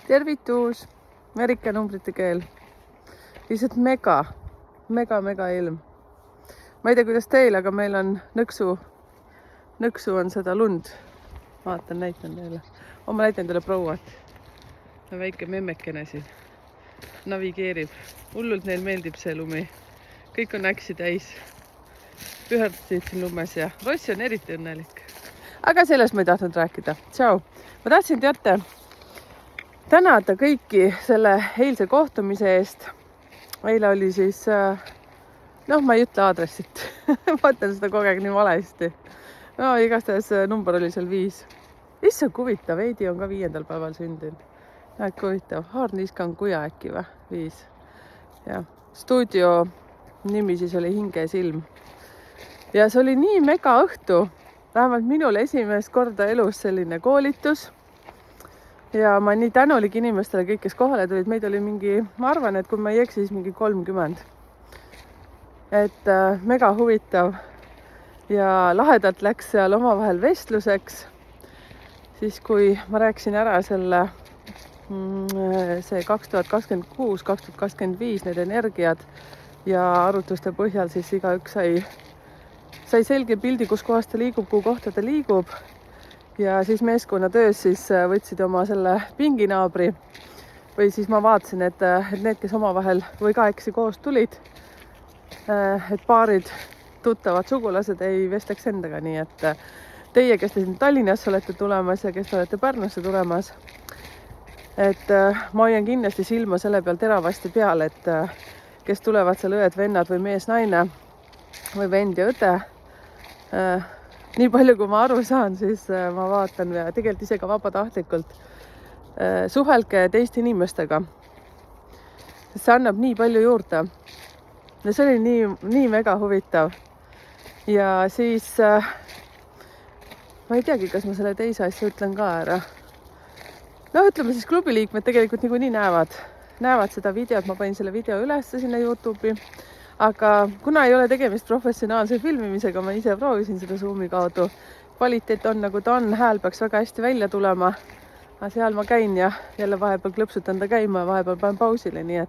tervitus, Ameerika numbrite keel. Lihtsalt mega ilm. Ma ei tea, kuidas teil, aga meil on nõksu on seda lund. Vaatan, näitan teile. Ma näitan teile prouat. Väike memmekene siin navigeerib. Hullult neil meeldib see lumi. Kõik on äksi täis. Püherdsid siin lumes ja Rossi on eriti õnnelik. Aga sellest ma ei tahtnud rääkida. Tšau. Ma tahtsin teate tänada kõiki selle eilse kohtumise eest. Eile oli siis, ma ei ütle aadressit. Ma ütlen seda kogu aeg nii valesti. Igastahes number oli seal 5. Issand huvitav, Heidi on ka 5. päeval sündinud. Näed, kui huvitav. Haarniskan kuja äkki või? 5. Ja stuudio nimi siis oli Hinge ja silm. Ja see oli nii mega õhtu. Vähemalt minul esimest korda elus selline koolitus. Ja ma nii tänulik inimestele kõik, kes kohale tulid. Meid oli mingi, ma arvan, et kui ma ei eksi, siis mingi 30. Et mega huvitav. Ja lahedalt läks seal omavahel vestluseks. Siis kui ma rääkisin ära selle see 2026, 2025 need energiad ja arutluste põhjal siis igaüks sai selge pildi, kus kohas ta liigub, kuhu kohta ta liigub. Ja siis meeskonnatöös siis võtsid oma selle pinginaabri või siis ma vaatasin, et need, kes omavahel või kahekesi koos tulid, et paarid tuttavad sugulased ei vestleks endaga, nii et teie, kes te siin Tallinnasse olete tulemas ja kes te olete Pärnusse tulemas, et ma hoian kindlasti silma selle peal teravasti peal, et kes tulevad seal õed, vennad või mees-naine või vend ja õde. Nii palju, kui ma aru saan, siis ma vaatan ja tegelikult ise ka vabatahtlikult suhelge teiste inimestega. See annab nii palju juurde. Ja see oli nii mega huvitav. Ja siis ma ei teagi, kas ma selle teise asja ütlen ka ära. Ütleme siis klubi liikmed tegelikult niikuinii näevad seda videot. Ma panin selle video üles sinna YouTube'i. Aga kuna ei ole tegemist professionaalse filmimisega, ma ise proovisin seda Zoomi kaudu. Kvaliteet on nagu ta on, hääl peaks väga hästi välja tulema. Aga seal ma käin ja jälle vahepeal klõpsutan ta käima ja vahepeal panen pausile, nii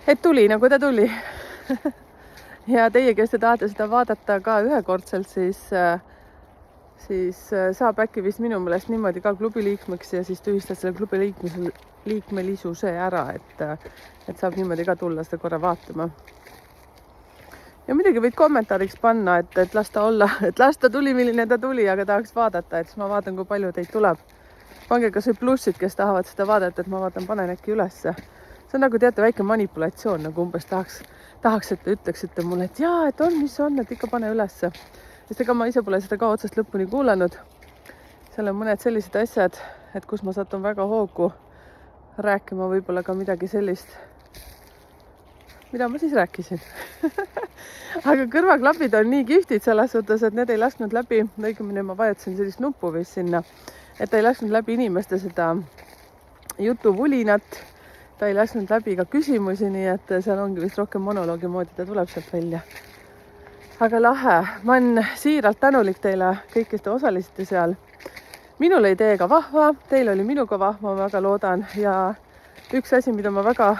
et tuli nagu ta tuli. Ja teie, kes te tahate seda vaadata ka ühekordselt, siis saab äkki vist minu meelest niimoodi ka klubi liikmeks ja siis tühistad selle klubi liikmelisuse ära, et saab niimoodi ka tulla seda korra vaatama. Ja midagi võid kommentaariks panna, et las ta olla, et las ta tuli, milline ta tuli, aga tahaks vaadata, et siis ma vaatan, kui palju teid tuleb. Pange kas või plussid, kes tahavad seda vaadata, et ma vaatan, panen äkki ülesse. See on nagu teate väike manipulatsioon, nagu umbes tahaks, et te ütleksite mulle, et jaa, et on, mis on, et ikka pane ülesse. Sest ega ma ise pole seda ka otsast lõpuni kuulanud. Seal on mõned sellised asjad, et kus ma satun väga hoogu rääkima võib-olla ka midagi sellist, mida ma siis rääkisin. Aga kõrvaklapid on nii kihvtid selles suhtes, et need ei lasknud läbi, õigemini ma vajutasin sellist nuppu vist sinna, et ta ei lasknud läbi inimeste seda jutuvulinat, ta ei lasknud läbi ka küsimusi, nii et seal ongi vist rohkem monoloogi moodi, ta tuleb sealt välja. Aga lahe, ma olen siiralt tänulik teile kõik, kes te osalisite seal. Minul oli teiega vahva, teil oli minuga vahva, ma väga loodan. Ja üks asi, mida ma väga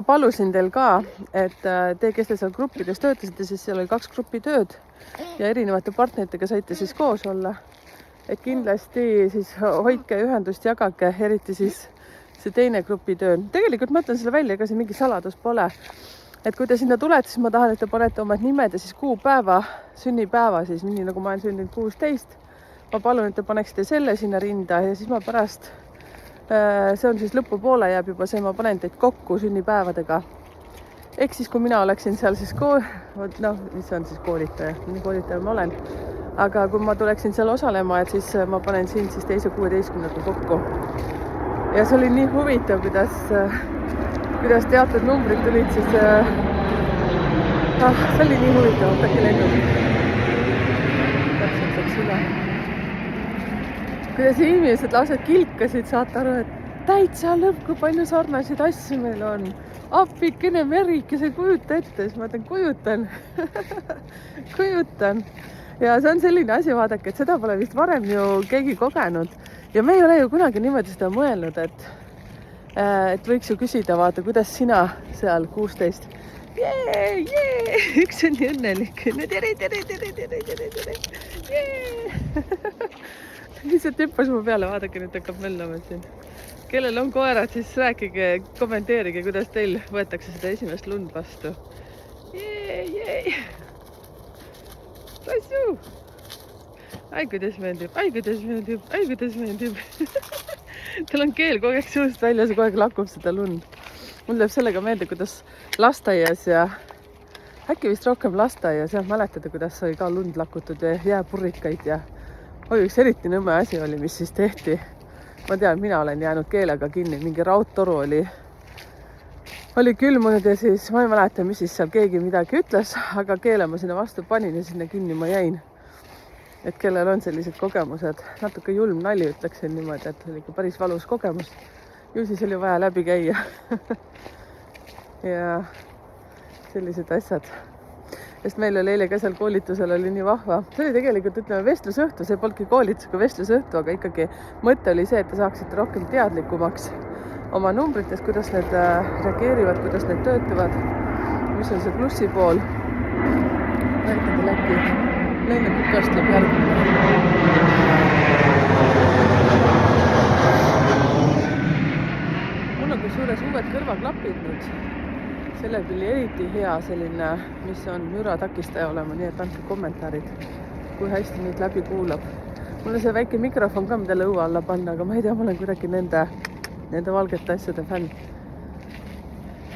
palusin teil ka, et te, kes te seal gruppides töötasite, siis seal oli 2 gruppi tööd ja erinevate partneritega saite siis koos olla. Et kindlasti siis hoidke ühendust, jagage, eriti siis see teine grupi töö. Tegelikult ma ütlen selle välja, ega see mingi saladus pole. Et kui te sinna tulete, siis ma tahan, et te panete omad nimed ja siis kuupäeva, sünnipäeva siis, nii nagu ma olen sündinud 16. Ma palun, et te paneksite selle sinna rinda ja siis ma pärast, see on siis lõpupoole jääb juba see, ma panen teid kokku sünnipäevadega. Ehk siis, kui mina oleksin seal siis mis on siis koolitaja, nii koolitaja ma olen. Aga kui ma tuleksin seal osalema, et siis ma panen siin siis teise 16. kokku. Ja see oli nii huvitav, kuidas teatud numbrid tulid, siis see oli nii huvitav, äkki lennub. Täpselt läks üle. Kuidas inimesed lausa kilkasid, saate aru, et täitsa lõpp, kui palju sarnaseid asju meil on. Appikene merikese, kujuta ette, siis ma ütlen, kujutan. Ja see on selline asi, vaadake, et seda pole vist varem ju keegi kogenud. ja me ei ole ju kunagi niimoodi seda mõelnud, et võiks ju küsida, vaata, kuidas sina seal 16. Üks on nii õnnelik. No tere. Lihtsalt hüppas mu peale, vaadake, nüüd hakkab möllama siin. Kellel on koerad, siis rääkige, kommenteerige, kuidas teil võetakse seda esimest lund vastu. Passu! Ai, kuidas meeldib. Tal on keel kogu aeg suust väljas ja kogu aeg lakub seda lund. Mul läheb sellega meelde, kuidas lasteaias ja äkki vist rohkem lasteaias ja mäletada, kuidas sai ka lund lakutud ja jääpurrikaid ja üks eriti nõmme asi oli, mis siis tehti. Ma tean, mina olen jäänud keelega kinni, mingi raudtoru oli külmunud ja siis ma ei mäleta, mis siis seal keegi midagi ütles, aga keele ma sinna vastu panin ja sinna kinni ma jäin. Et kellel on sellised kogemused, natuke julm nali ütleksin niimoodi, et oli ikka päris valus kogemus. Ju siis oli vaja läbi käia. Ja sellised asjad. Sest meil oli eile ka seal koolitusel oli nii vahva. See oli tegelikult, ütleme, vestlusõhtu, see polnudki koolitusega vestlusõhtu, aga ikkagi mõte oli see, et te saaksite rohkem teadlikumaks oma numbrites, kuidas need reageerivad, kuidas need töötavad, mis on see plussi pool. Näitan teil äkki. Lennukikast läheb järgmine. Mul on kusjuures uued kõrvaklapid nüüd. Selle küll eriti hea selline, mis on müra takistaja olema, nii et andke kommentaarid, kui hästi nüüd läbi kuulab. Mul on see väike mikrofon ka, mida lõua alla panna, aga ma ei tea, ma olen kuidagi nende valgete asjade fänn.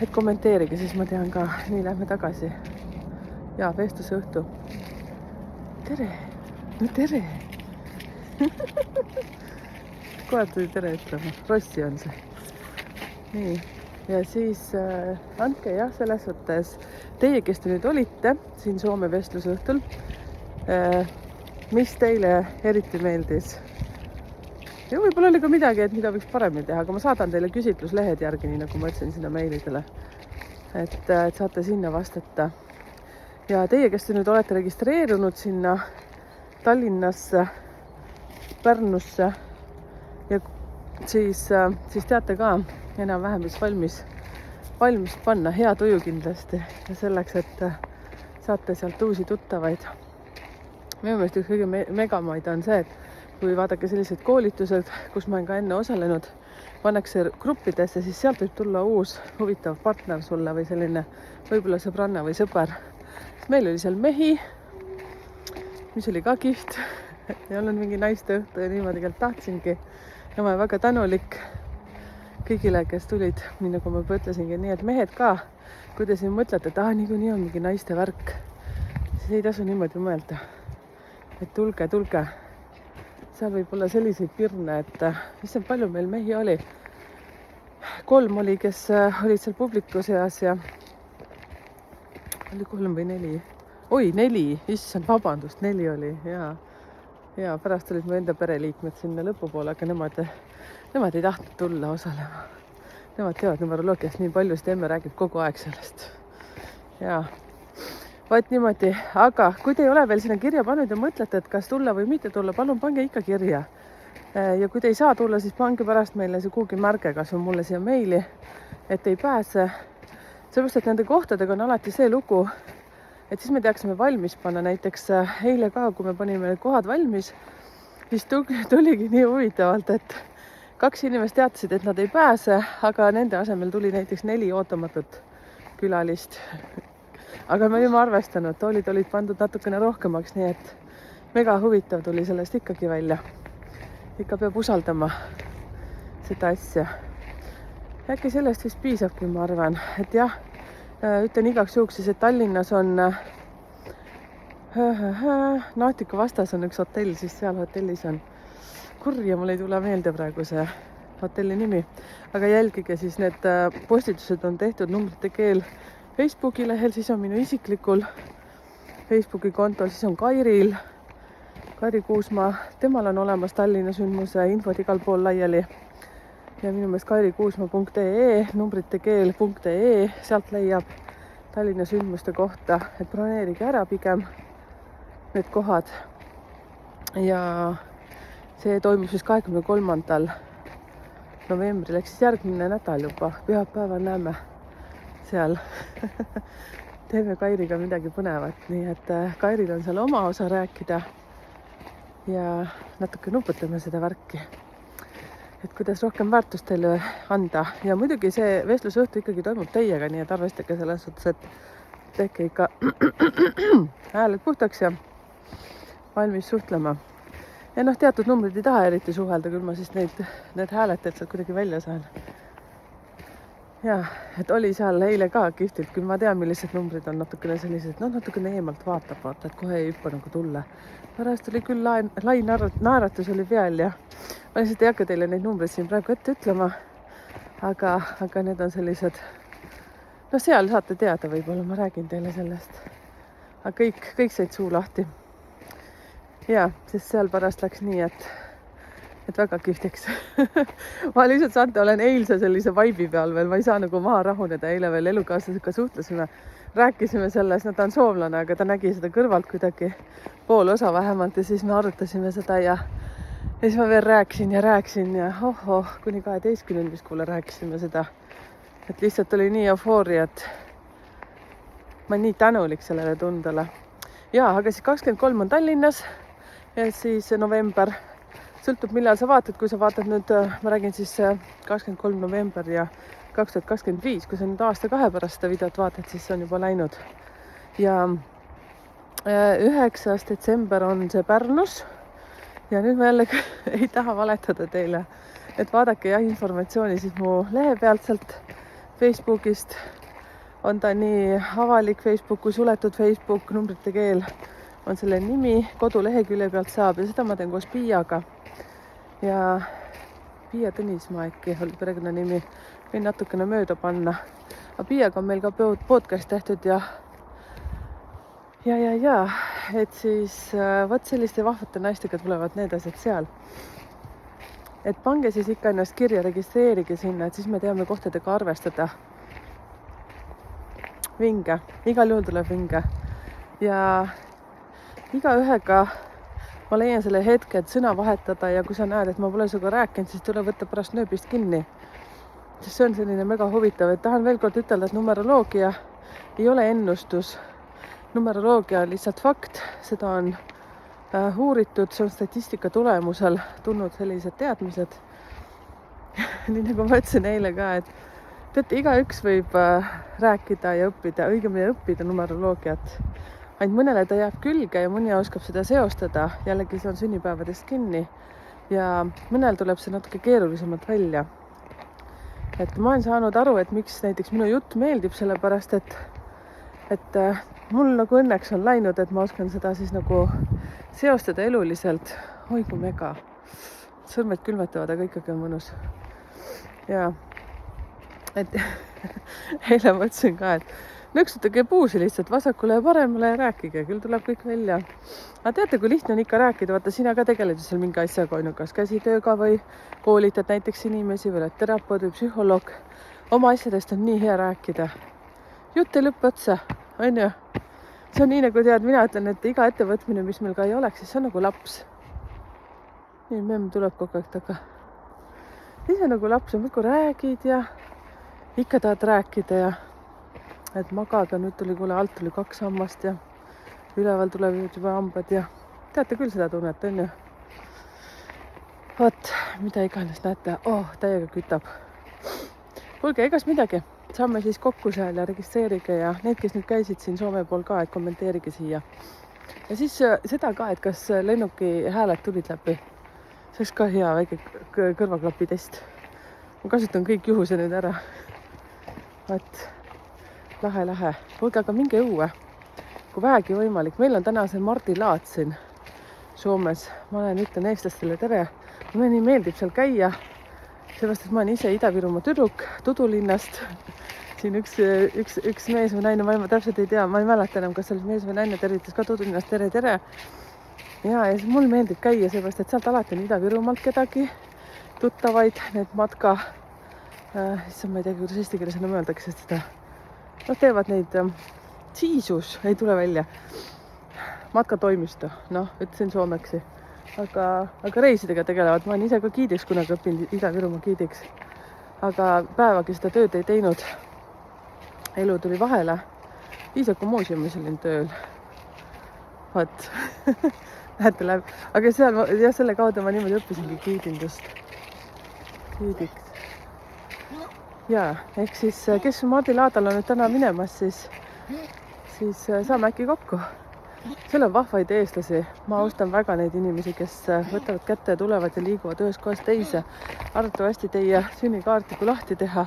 Et kommenteerige, siis ma tean ka. Nii lähme tagasi. Ja, vestluse õhtu. Tere! No tere! Kohe tuli tere ütlema. Rossi on see. Nii. Ja siis andke jah, selles võttes teie, kes te nüüd olite siin Soome vestlusõhtul, mis teile eriti meeldis? Ja võib-olla oli ka midagi, et mida võiks paremini teha, aga ma saadan teile küsitluslehed järgi, nii nagu ma ütlesin sinna meilidele. Et saate sinna vastata. Ja teie, kes te nüüd olete registreerunud sinna Tallinnasse, Pärnusse ja siis teate ka enam-vähem, mis valmis panna, hea tuju kindlasti ja selleks, et saate sealt uusi tuttavaid. Minu meelest üks kõige megamaid on see, et kui vaadake sellised koolitused, kus ma olen ka enne osalenud, pannakse gruppidesse, siis sealt võib tulla uus huvitav partner sulle või selline võib-olla sõbranna või sõber. Meil oli seal mehi, mis oli ka kihvt. Ei olnud mingi naiste õhtu ja niimoodi keelt tahtsingi. Ja ma olen väga tänulik kõigile, kes tulid, nii nagu ma ütlesingi. Nii et mehed ka, kui te siin mõtlete, et niikuinii on mingi naiste värk, siis ei tasu niimoodi mõelda. Et tulge. Seal võib olla selliseid pirne, et issand, palju meil mehi oli. 3 oli, kes olid seal publiku seas ja oli 3 või 4. Oi, 4. Issand, vabandust, 4 oli. Ja pärast olid mu enda pereliikmed sinna lõpupoole, aga nemad ei tahtnud tulla osalema. Nemad teavad numeroloogiast nii palju, sest emme räägib kogu aeg sellest. Ja vaat niimoodi. Aga kui te ei ole veel sinna kirja pannud ja mõtlete, et kas tulla või mitte tulla, palun pange ikka kirja. Ja kui te ei saa tulla, siis pange pärast meile see kuhugi märge, kas on mulle siia meili, et ei pääse. Sellepärast, et nende kohtadega on alati see lugu, et siis me teaksime valmis panna. Näiteks eile ka, kui me panime need kohad valmis, siis tuligi nii huvitavalt, et 2 inimest teatasid, et nad ei pääse, aga nende asemel tuli näiteks 4 ootamatut külalist. Aga me olime arvestanud, toolid olid pandud natukene rohkemaks, nii et mega huvitav tuli sellest ikkagi välja. Ikka peab usaldama seda asja. Äkki sellest vist piisabki, ma arvan, et jah, ütlen igaks juhuks siis, et Tallinnas on Naatika vastas on üks hotell, siis seal hotellis on kurja, mul ei tule meelde praegu see hotelli nimi, aga jälgige siis need postitused on tehtud Numbrite keel Facebooki lehel, siis on minu isiklikul Facebooki kontol, siis on Kairil, Kairi Kuusmaa, temal on olemas Tallinna sündmuse infod igal pool laiali. Ja minu meelest kairikuusma.ee, numbritekeel.ee, sealt leiab Tallinna sündmuste kohta, et broneerige ära pigem need kohad. Ja see toimus siis 23. novembril, ehk siis järgmine nädal juba, pühapäeval näeme seal teeme Kairiga midagi põnevat, nii et Kairil on seal oma osa rääkida ja natuke nuputame seda värki, et kuidas rohkem väärtust teile anda. Ja muidugi see vestlusõhtu ikkagi toimub teiega, nii et arvestage selles suhtes, et tehke ikka hääled puhtaks ja valmis suhtlema. Ja noh, teatud numbrid ei taha eriti suhelda, küll ma siis need hääletajad sealt kuidagi välja saan. Ja, et oli seal eile ka kihvtilt, küll ma tean, millised numbrid on natukene sellised, noh, natukene eemalt vaatab, vaata, et kohe ei hüppa nagu tulla. Pärast oli küll lai naeratus oli peal ja ma lihtsalt ei hakka teile neid numbreid siin praegu ette ütlema, aga need on sellised, no seal saate teada, võib-olla ma räägin teile sellest. Aga kõik said suu lahti. Ja, sest seal pärast läks nii, et väga kihvtiks. Ma lihtsalt olen eilse sellise vaibi peal veel, ma ei saa nagu maha rahuneda. Eile veel elukaaslasega suhtlesime, rääkisime sellest, no ta on soomlane, aga ta nägi seda kõrvalt kuidagi pool osa vähemalt ja siis me arutasime seda ja siis ma veel rääkisin ja kuni 12 vist kuule rääkisime seda, et lihtsalt oli nii eufooria, et ma olen nii tänulik sellele tundele. Ja, aga siis 23 on Tallinnas ja siis november, sõltub millal sa vaatad, kui sa vaatad nüüd, ma räägin siis 23 november ja 2025, kui sa nüüd aasta-2 pärast seda videot vaatad, siis on juba läinud. Ja 9. detsember on see Pärnus ja nüüd ma jälle ei taha valetada teile, et vaadake jah informatsiooni siis mu lehe pealt sealt Facebookist. On ta nii avalik Facebook kui suletud Facebook, numbrite keel on selle nimi, kodulehekülje pealt saab ja seda ma teen koos Piiaga. Ja Piia Tõnismaa äkki oli perekonnanimi, võin natukene mööda panna. Aga Piiaga on meil ka podcast tehtud ja, et siis võt selliste vahvate naistega tulevad need asjad seal. Et pange siis ikka ennast kirja, registreerige sinna, et siis me teame kohtadega arvestada. Vinge, igal juhul tuleb vinge ja igaühega ma leian selle hetke, et sõna vahetada ja kui sa näed, et ma pole sinuga rääkinud, siis tule võtta pärast nööbist kinni. Sest see on selline mega huvitav, et tahan veel kord ütelda, et numeroloogia ei ole ennustus. Numeroloogia on lihtsalt fakt, seda on uuritud, see on statistika tulemusel tulnud sellised teadmised. Nii nagu ma ütlesin eile ka, et teate, igaüks võib rääkida ja õppida numeroloogiat. Ainult mõnele ta jääb külge ja mõni oskab seda seostada. Jällegi see on sünnipäevadest kinni ja mõnel tuleb see natuke keerulisemalt välja. Et ma olen saanud aru, et miks näiteks minu jutt meeldib, sellepärast, et mul nagu õnneks on läinud, et ma oskan seda siis nagu seostada eluliselt. Oi kui mega. Sõrmed külmetavad, aga ikkagi on mõnus. Ja et eile mõtlesin ka, et nõksutage puusi lihtsalt vasakule ja paremale ja rääkige, küll tuleb kõik välja. Aga teate, kui lihtne on ikka rääkida, vaata sina ka tegeled seal mingi asjaga, on ju, kas käsitööga või koolitad näiteks inimesi või oled terapeut või psühholoog. Oma asjadest on nii hea rääkida. Jutt ei lõppe otsa, on ju. See on nii nagu tead, mina ütlen, et iga ettevõtmine, mis meil ka ei oleks, siis see on nagu laps. Nii memm tuleb kogu aeg taga. Siis on nagu laps, muidu räägid ja ikka tahad rääkida ja et magaga, nüüd tuli kuule, alt tuli 2 hammast ja üleval tulevad juba hambad ja teate küll seda tunnet, on ju. Vaat, mida iganes näete, täiega kütab. Kuulge, egas midagi, saame siis kokku seal ja registreerige ja need, kes nüüd käisid siin Soome pool ka, et kommenteerige siia. Ja siis seda ka, et kas lennuki hääled tulid läbi. See oleks ka hea väike kõrvaklapi test. Ma kasutan kõik juhuse nüüd ära. Vaat. Lahe. Kuulge, aga minge õue, kui vähegi võimalik. Meil on täna see Mardi laat siin Soomes. Ma ütlen eestlastele tere. Mulle nii meeldib seal käia. Seepärast, et ma olen ise Ida-Virumaa tüdruk Tudulinnast. Siin üks mees või naine, ma täpselt ei tea, ma ei mäleta enam, kas seal mees või naine tervitas ka Tudulinnast. Tere. Ja siis mul meeldib käia, seepärast, et sealt alati on Ida-Virumaalt kedagi tuttavaid, need matka. Ma ei tea, kuidas eesti keeles enam öeldakse seda. Nad teevad neid siisus, ei tule välja. Matkatoimisto, ütlesin soomeksi. aga reisidega tegelevad. Ma olen ise ka giidiks kunagi õppinud, Ida-Virumaa giidiks. Aga päevagi seda tööd ei teinud. Elu tuli vahele. Iisaku muuseumis olin tööl. Vaat, näete läbi. Aga seal, jah, selle kaudu ma niimoodi õppisingi giidindust. Giidiks. Jaa, ehk siis, kes Mardi Laadal on nüüd täna minemas, siis saame äkki kokku. Seal on vahvaid eestlasi. Ma austan väga neid inimesi, kes võtavad kätte ja tulevad ja liiguvad ühest kohast teise. Arvatavasti teie sünnikaarti kui lahti teha,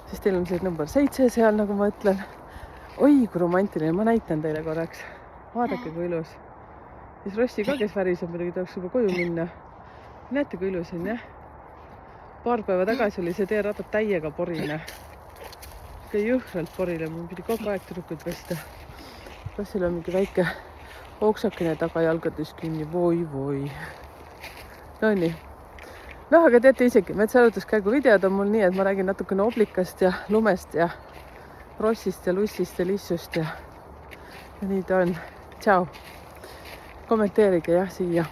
siis teil on see number 7 seal, nagu ma ütlen. Oi, kui romantiline. Ma näitan teile korraks. Vaadake, kui ilus. Siis Rossi ka, kes väriseb, muidugi tahaks juba koju minna. Näete, kui ilus on, jah? Paar päeva tagasi oli see teerada täiega porine. Jõhkralt porile. Mul pidi kogu aeg tüdrukuid pesta. Rossil on mingi väike ooksakene tagajalgades kinni. Voi. No nii. Noh, aga teate isegi, metsajalutuskäigu videod on mul nii, et ma räägin natukene oblikast ja lumest ja Rossist ja Lussist ja Lissust ja nii ta on. Tšau. Kommenteerige jah siia.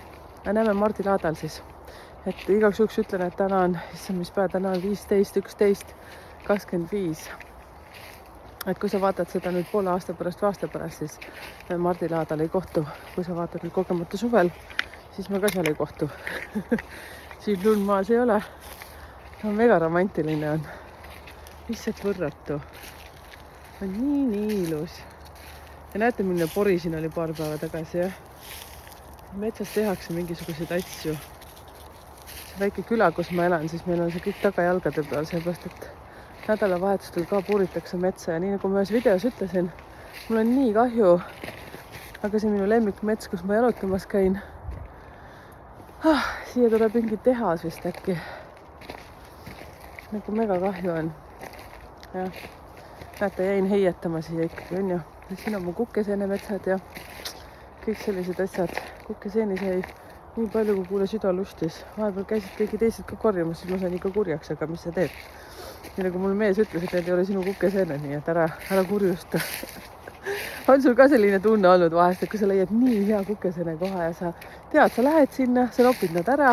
Näeme Mardi Laadal siis. Et igaks juhuks ütlen, et täna on, mis päev, täna on 15.11.25. Et kui sa vaatad seda nüüd poole aasta pärast või aasta pärast, siis me Mardi Laadal ei kohtu. Kui sa vaatad nüüd kogemata suvel, siis me ka seal ei kohtu. Siin lund maas ei ole. No, mega romantiline on. Lihtsalt võrratu. On nii ilus. Ja näete, milline pori siin oli paar päeva tagasi, jah? Metsas tehakse mingisuguseid asju. See väike küla, kus ma elan, siis meil on see kõik tagajalgade peal, seepärast, et nädalavahetustel ka puuritakse metsa ja nii nagu ma ühes videos ütlesin, mul on nii kahju, aga see minu lemmikmets, kus ma jalutamas käin. Siia tuleb mingi tehas vist äkki. Nagu mega kahju on. Jah. Näete, jäin heietama siia ikkagi, on ju. Siin on mu kukeseenemetsad ja kõik sellised asjad. Kukeseenis jäi nii palju, kui kuule süda lustis. Vahepeal käisid kõigi teised ka korjamas, siis ma sain ikka kurjaks, aga mis sa teed? Nii nagu mul mees ütles, et need ei ole sinu kukeseene, nii et ära kurjusta. On sul ka selline tunne olnud vahest, et kui sa leiad nii hea kukeseene koha ja sa tead, sa lähed sinna, sa nopid nad ära,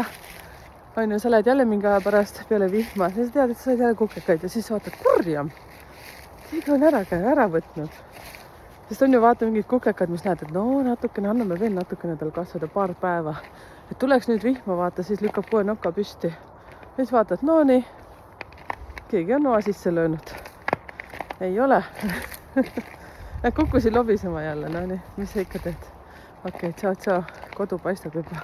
on ju, sa lähed jälle mingi aja pärast peale vihma, ja sa tead, et sa said jälle kukekaid ja siis vaatad kurjam. Keegi on ära võtnud. Sest on ju vaata mingid kukekad, mis näed, et no natukene, anname veel natukene tal kasvada paar päeva. Et tuleks nüüd vihma vaata, siis lükkab kohe noka püsti. Ja siis vaatad, no nii, keegi on noa sisse löönud. Ei ole. Kukkusin lobisema jälle, no nii, mis sa ikka teed? Okei, tšau, kodu paistab juba.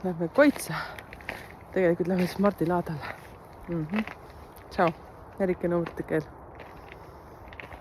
Lähme Koitsa. Tegelikult lähme siis Mardi Laadale. Tšau, Erike numbrite keel.